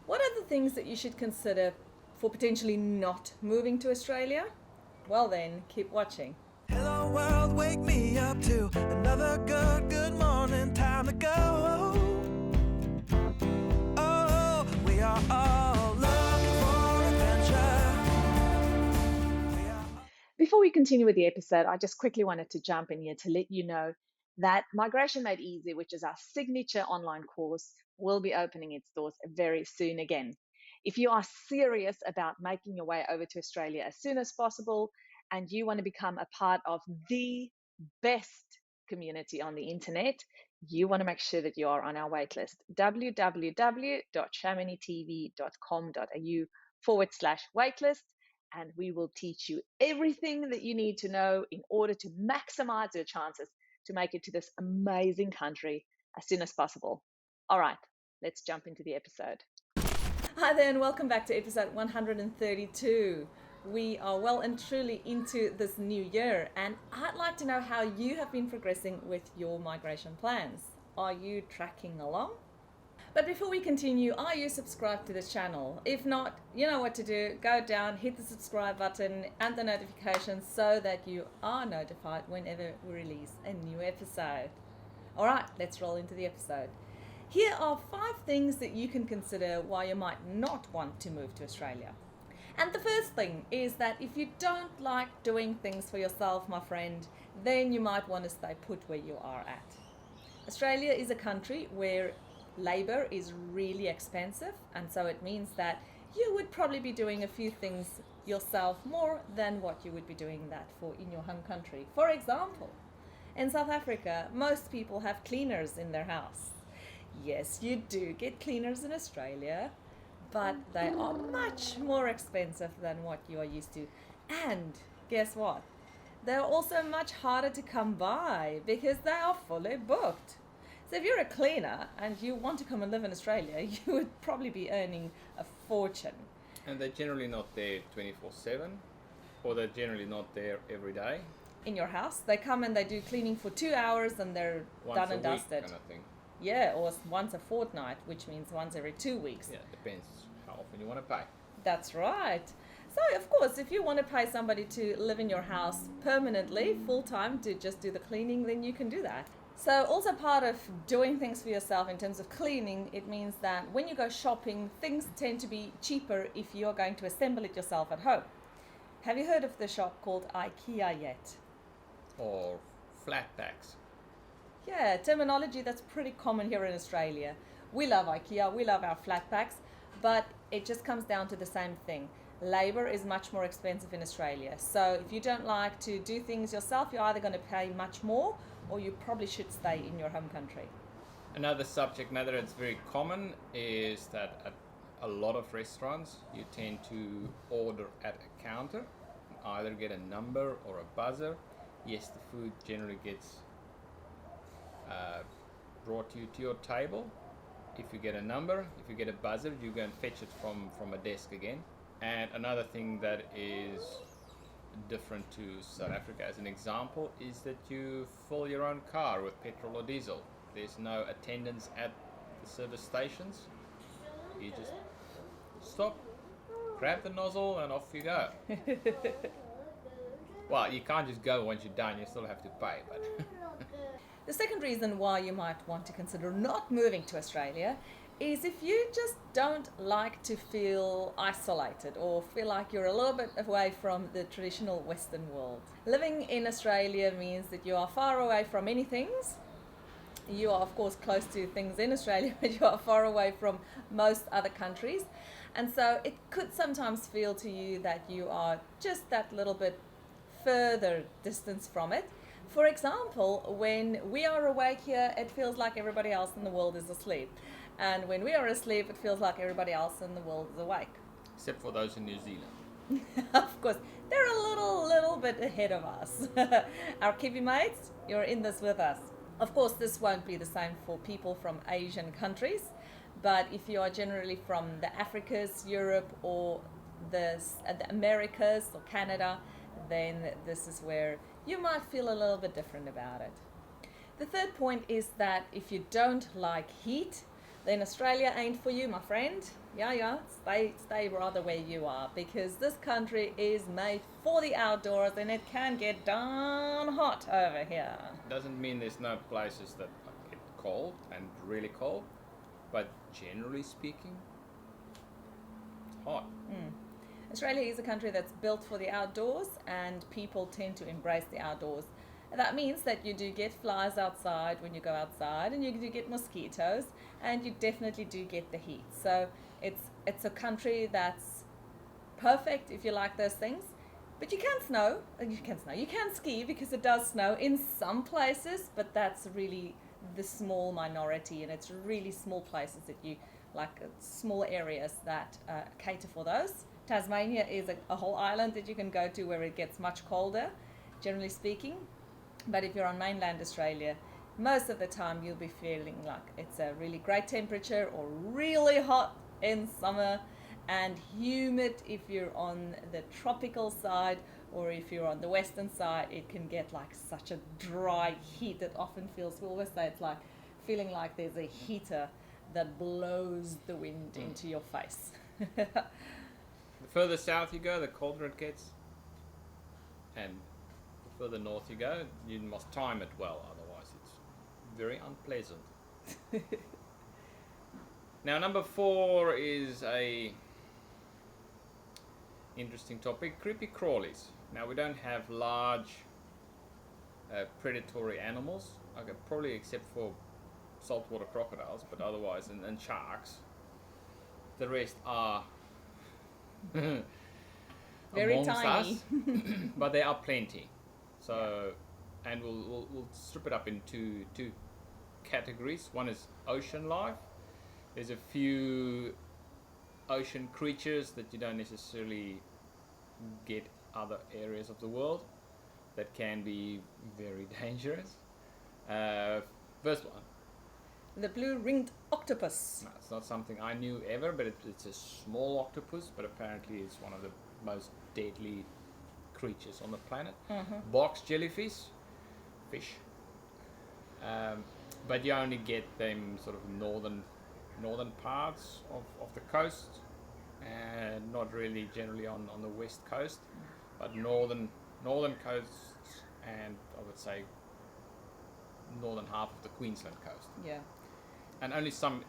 What are the things that you should consider for potentially not moving to Australia? Well then, keep watching. Hello world, wake me up to another good morning, time to go. Oh, we are all looking for adventure. Before we continue with the episode, I just quickly wanted to jump in here to let you know that Migration Made Easy, which is our signature online course, will be opening its doors very soon again. If you are serious about making your way over to Australia as soon as possible and you want to become a part of the best community on the internet, you want to make sure that you are on our waitlist. www.chamonixtv.com.au/waitlist. And we will teach you everything that you need to know in order to maximize your chances to make it to this amazing country as soon as possible. All right, let's jump into the episode. Hi there, and welcome back to episode 132. We are well and truly into this new year, and I'd like to know how you have been progressing with your migration plans. Are you tracking along? But before we continue, are you subscribed to this channel? If not, you know what to do. Go down, hit the subscribe button and the notifications so that you are notified whenever we release a new episode. All right, let's roll into the episode. Here are 5 things that you can consider why you might not want to move to Australia. And the first thing is that if you don't like doing things for yourself, my friend, then you might want to stay put where you are at. Australia is a country where labor is really expensive, and so it means that you would probably be doing a few things yourself more than what you would be doing that for in your home country. For example, in South Africa, most people have cleaners in their house. Yes, you do get cleaners in Australia, but they are much more expensive than what you are used to. And guess what? They're also much harder to come by because they are fully booked. So if you're a cleaner and you want to come and live in Australia, you would probably be earning a fortune. And they're generally not there 24/7, or they're generally not there every day. In your house, they come and they do cleaning for 2 hours and they're Once done a and week dusted. kind of thing. Yeah, or once a fortnight, which means once every 2 weeks. Yeah, it depends how often you want to pay. That's right. So, of course, if you want to pay somebody to live in your house permanently, full-time, to just do the cleaning, then you can do that. So also part of doing things for yourself in terms of cleaning, it means that when you go shopping, things tend to be cheaper if you're going to assemble it yourself at home. Have you heard of the shop called IKEA yet? Or flat packs. Yeah, terminology that's pretty common here in Australia. We love IKEA, we love our flat packs, but it just comes down to the same thing. Labor is much more expensive in Australia. So if you don't like to do things yourself, you're either going to pay much more or you probably should stay in your home country. Another subject matter that's very common is that at a lot of restaurants you tend to order at a counter, either get a number or a buzzer. Yes, the food generally gets brought to your table. If you get a number, if you get a buzzer, you go and fetch it from a desk again. And another thing that is different to South Africa, as an example, is that you fill your own car with petrol or diesel. There's no attendance at the service stations. You just stop, grab the nozzle, and off you go. Well, you can't just go once you're done, you still have to pay. But The second reason why you might want to consider not moving to Australia is if you just don't like to feel isolated or feel like you're a little bit away from the traditional Western world. Living in Australia means that you are far away from many things. You are, of course, close to things in Australia, but you are far away from most other countries. And so it could sometimes feel to you that you are just that little bit further distance from it. For example, when we are awake here, it feels like everybody else in the world is asleep. And when we are asleep, it feels like everybody else in the world is awake. except for those in New Zealand. Of course, they're a little bit ahead of us. Our Kiwi mates, you're in this with us. Of course, this won't be the same for people from Asian countries, but if you are generally from the Africas, Europe, or the Americas or Canada, then this is where you might feel a little bit different about it. The third point is that if you don't like heat, then Australia ain't for you, my friend. Yeah, stay rather where you are, because this country is made for the outdoors and it can get darn hot over here. Doesn't mean there's no places that get cold and really cold, but generally speaking, it's hot. Australia is a country that's built for the outdoors, and people tend to embrace the outdoors. And that means that you do get flies outside when you go outside, and you do get mosquitoes, and you definitely do get the heat. So it's a country that's perfect if you like those things. But you can ski, because it does snow in some places, but that's really the small minority, and it's really small places that you like, small areas that cater for those. Tasmania is a whole island that you can go to where it gets much colder, generally speaking. But if you're on mainland Australia, most of the time you'll be feeling like it's a really great temperature, or really hot in summer, and humid if you're on the tropical side, or if you're on the western side, it can get like such a dry heat that often feels, we always say it's like feeling like there's a heater that blows the wind into your face. The further south you go, the colder it gets, and the further north you go, you must time it well, otherwise it's very unpleasant. Now, number 4 is a interesting topic: creepy crawlies. Now, we don't have large predatory animals, okay, probably except for saltwater crocodiles, but otherwise, and sharks. The rest are Very amongst tiny. us, but there are plenty. So, and we'll strip it up into two categories. One is ocean life. There's a few ocean creatures that you don't necessarily get other areas of the world that can be very dangerous. First one. The blue-ringed octopus. No, it's not something I knew ever, but it's a small octopus, but apparently it's one of the most deadly creatures on the planet. Box jellyfish, but you only get them sort of northern parts of the coast, and not really generally on the west coast, but northern coasts, and I would say northern half of the Queensland coast. Yeah. And only some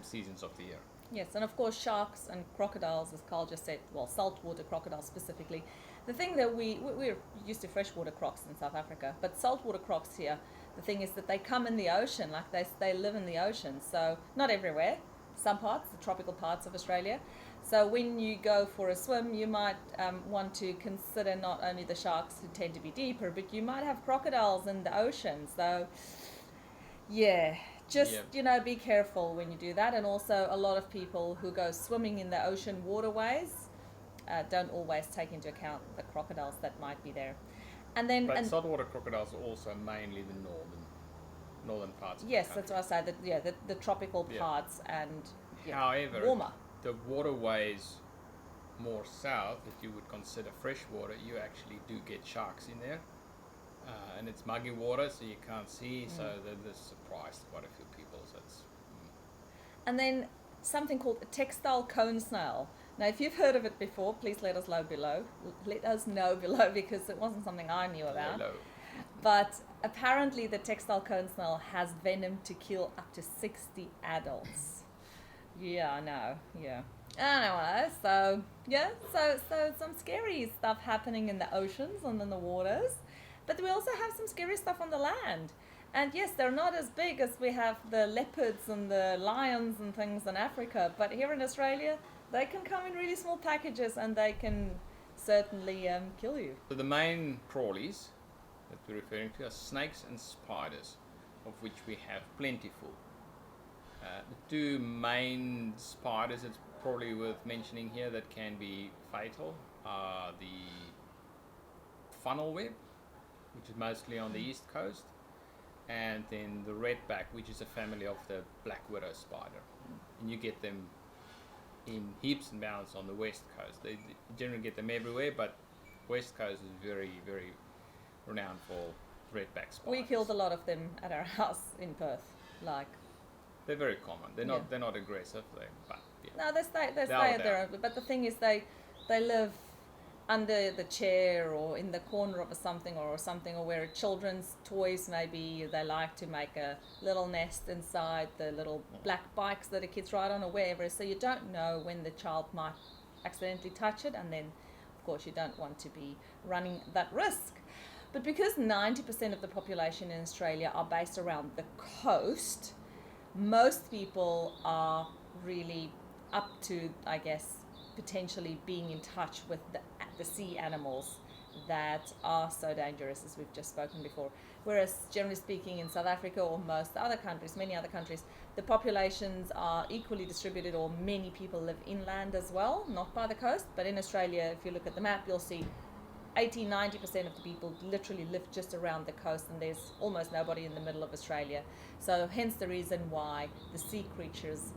seasons of the year. Yes, and of course sharks and crocodiles, as Carl just said, well, saltwater crocodiles specifically. The thing that we're used to freshwater crocs in South Africa, but saltwater crocs here, the thing is that they come in the ocean, like they live in the ocean. So not everywhere, some parts, the tropical parts of Australia. So when you go for a swim, you might want to consider not only the sharks, who tend to be deeper, but you might have crocodiles in the ocean. So yeah, just, be careful when you do that. And also, a lot of people who go swimming in the ocean waterways don't always take into account the crocodiles that might be there. And then, but saltwater crocodiles are also mainly the northern parts of yes, the that's country. what I say, the tropical parts, and However, warmer. The waterways more south, if you would consider freshwater, you actually do get sharks in there. And it's muggy water, so you can't see, so this surprised quite a few people. So it's, And then something called a textile cone snail. Now, if you've heard of it before, please let us know below. Let us know below, because it wasn't something I knew about. hello. But apparently the textile cone snail has venom to kill up to 60 adults. Yeah, I know. Yeah. Anyway, so some scary stuff happening in the oceans and in the waters. But we also have some scary stuff on the land. And yes, they're not as big as we have the leopards and the lions and things in Africa. But here in Australia, they can come in really small packages, and they can certainly kill you. So the main crawlies that we're referring to are snakes and spiders, of which we have plentiful. The two main spiders that's probably worth mentioning here that can be fatal are the funnel web, which is mostly on the east coast, and then the redback, which is a family of the black widow spider. And you get them in heaps and bounds on the west coast. They generally get them everywhere, but west coast is very, very renowned for redback spiders. We killed a lot of them at our house in Perth. Like, they're very common. They're not aggressive, but No, they stay They're at their out. own. But the thing is, they live under the chair or in the corner of something or where children's toys maybe they like to make a little nest inside the little black bikes that the kids ride on or wherever. So you don't know when the child might accidentally touch it, and then of course you don't want to be running that risk. But because 90% of the population in Australia are based around the coast, most people are really up to, I guess, potentially being in touch with the sea animals that are so dangerous, as we've just spoken before. Whereas, generally speaking, in South Africa or most other countries, many other countries, the populations are equally distributed, or many people live inland as well, not by the coast. But in Australia, if you look at the map, you'll see 80-90% of the people literally live just around the coast, and there's almost nobody in the middle of Australia. So hence the reason why the sea creatures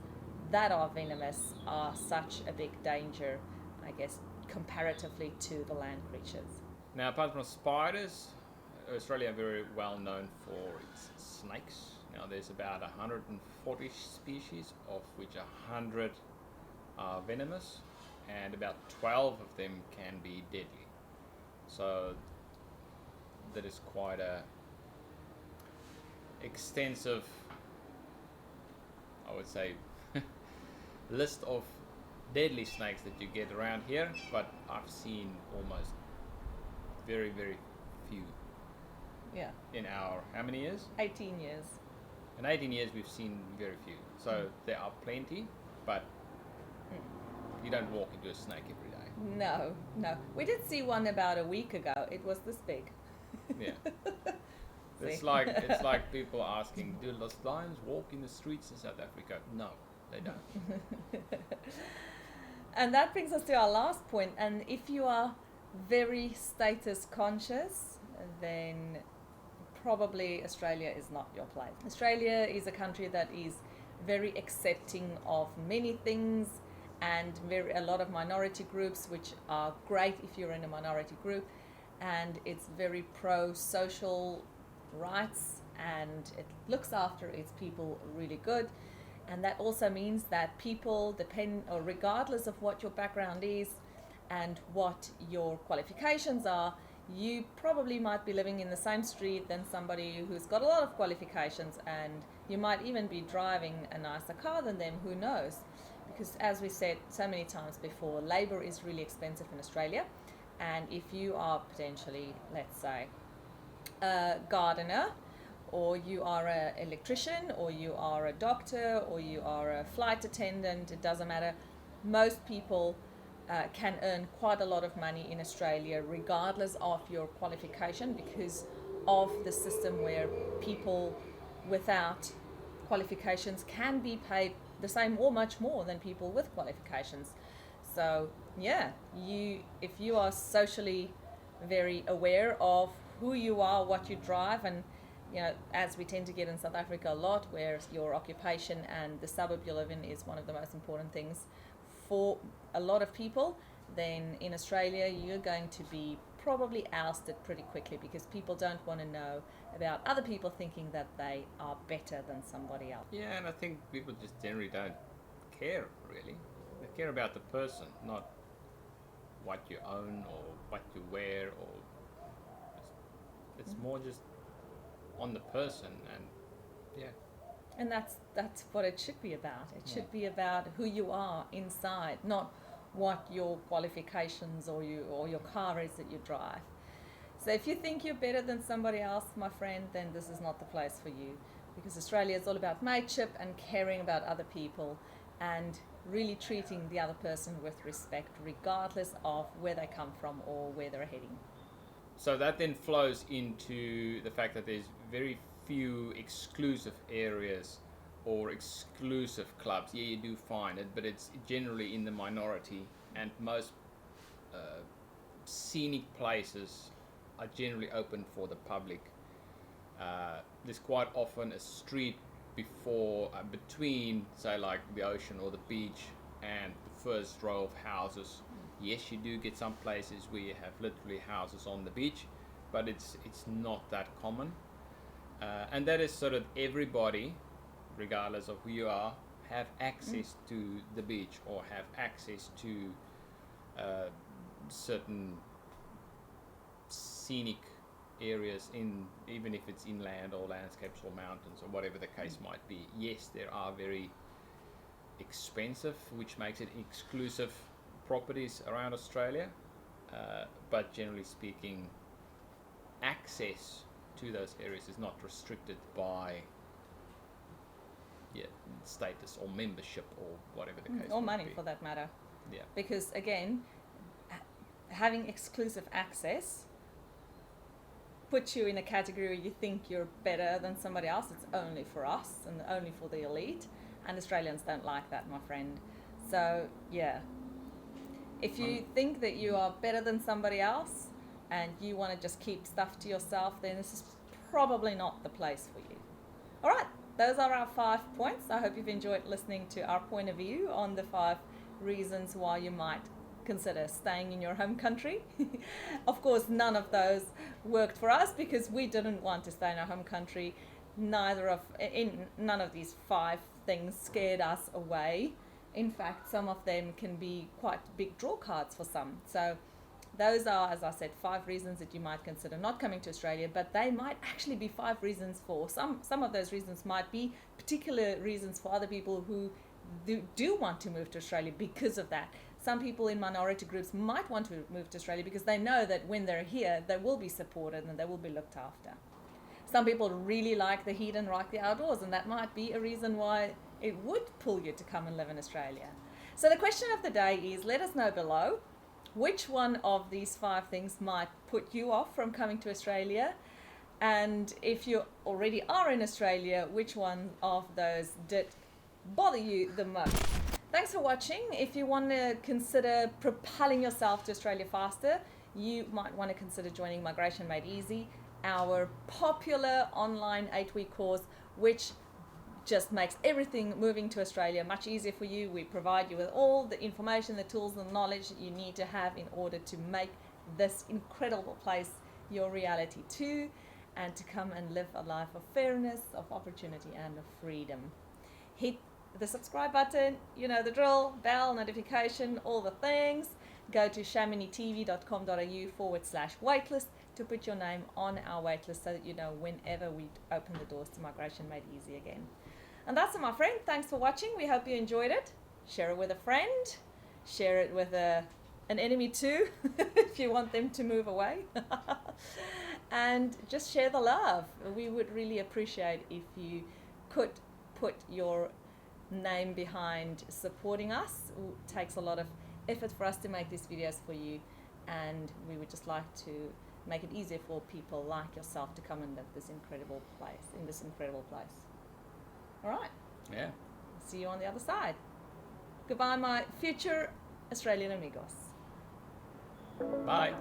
that are venomous are such a big danger, I guess, comparatively to the land creatures. Now, apart from spiders, Australia is very well known for its snakes. Now, there's about 140 species, of which 100 are venomous, and about 12 of them can be deadly. So that is quite a extensive, I would say, list of deadly snakes that you get around here, but I've seen almost very, very few. Yeah. In our, how many years? 18 years. In 18 years, we've seen very few. So there are plenty, but you don't walk into a snake every day. No. We did see one about a week ago. It was this big. Yeah. It's like people asking, do lions walk in the streets in South Africa? No, they don't. And that brings us to our last point. And if you are very status conscious, then probably Australia is not your place. Australia is a country that is very accepting of many things, and a lot of minority groups, which are great if you're in a minority group, and it's very pro-social rights, and it looks after its people really good. And that also means that people regardless of what your background is and what your qualifications are, you probably might be living in the same street than somebody who's got a lot of qualifications, and you might even be driving a nicer car than them, who knows? Because as we said so many times before, labour is really expensive in Australia, and if you are potentially, let's say, a gardener, or you are an electrician, or you are a doctor, or you are a flight attendant, it doesn't matter. Most people can earn quite a lot of money in Australia regardless of your qualification, because of the system where people without qualifications can be paid the same or much more than people with qualifications. So yeah, if you are socially very aware of who you are, what you drive, and as we tend to get in South Africa a lot, where your occupation and the suburb you live in is one of the most important things for a lot of people, then in Australia you're going to be probably ousted pretty quickly, because people don't want to know about other people thinking that they are better than somebody else. Yeah, and I think people just generally don't care, really. They care about the person, not what you own or what you wear, or it's more just on the person. And yeah, and that's what it should be about. It should be about who you are inside, not what your qualifications or your car is that you drive. So if you think you're better than somebody else, my friend, then this is not the place for you, because Australia is all about mateship and caring about other people and really treating the other person with respect, regardless of where they come from or where they're heading. So that then flows into the fact that there's very few exclusive areas or exclusive clubs. Yeah, you do find it, but it's generally in the minority, and most scenic places are generally open for the public. There's quite often a street between, say, like the ocean or the beach and the first row of houses. Yes, you do get some places where you have literally houses on the beach, but it's not that common. And that is so that everybody, regardless of who you are, have access to the beach or have access to certain scenic areas, even if it's inland or landscapes or mountains or whatever the case might be. Yes, there are very expensive, which makes it exclusive properties around Australia, but generally speaking, access to those areas is not restricted by status or membership or whatever the case or might money be. for that matter. Yeah. Because again, having exclusive access puts you in a category where you think you're better than somebody else. It's only for us and only for the elite, and Australians don't like that, my friend. So yeah, if you think that you are better than somebody else and you want to just keep stuff to yourself, then this is probably not the place for you. All right, those are our 5 points. I hope you've enjoyed listening to our point of view on the 5 reasons why you might consider staying in your home country. Of course, none of those worked for us because we didn't want to stay in our home country. None of these 5 things scared us away. In fact, some of them can be quite big draw cards for some. So those are, as I said, 5 reasons that you might consider not coming to Australia, but they might actually be 5 reasons for some of those reasons might be particular reasons for other people who do want to move to Australia because of that. Some people in minority groups might want to move to Australia because they know that when they're here, they will be supported and they will be looked after. Some people really like the heat and like the outdoors, and that might be a reason why it would pull you to come and live in Australia. So the question of the day is, let us know below which one of these 5 things might put you off from coming to Australia, and if you already are in Australia, which one of those did bother you the most. Thanks for watching. If you want to consider propelling yourself to Australia faster, you might want to consider joining Migration Made Easy, our popular online 8-week course, which just makes everything moving to Australia much easier for you. We provide you with all the information, the tools, and knowledge that you need to have in order to make this incredible place your reality too, and to come and live a life of fairness, of opportunity, and of freedom. Hit the subscribe button, you know the drill, bell, notification, all the things. Go to chamonixtv.com.au/waitlist to put your name on our waitlist so that you know whenever we open the doors to Migration Made Easy again. And that's it, my friend. Thanks for watching. We hope you enjoyed it. Share it with a friend. Share it with an enemy too, if you want them to move away. And just share the love. We would really appreciate if you could put your name behind supporting us. It takes a lot of effort for us to make these videos for you, and we would just like to make it easier for people like yourself to come and live in this incredible place. All right. Yeah. See you on the other side. Goodbye, my future Australian amigos. Bye.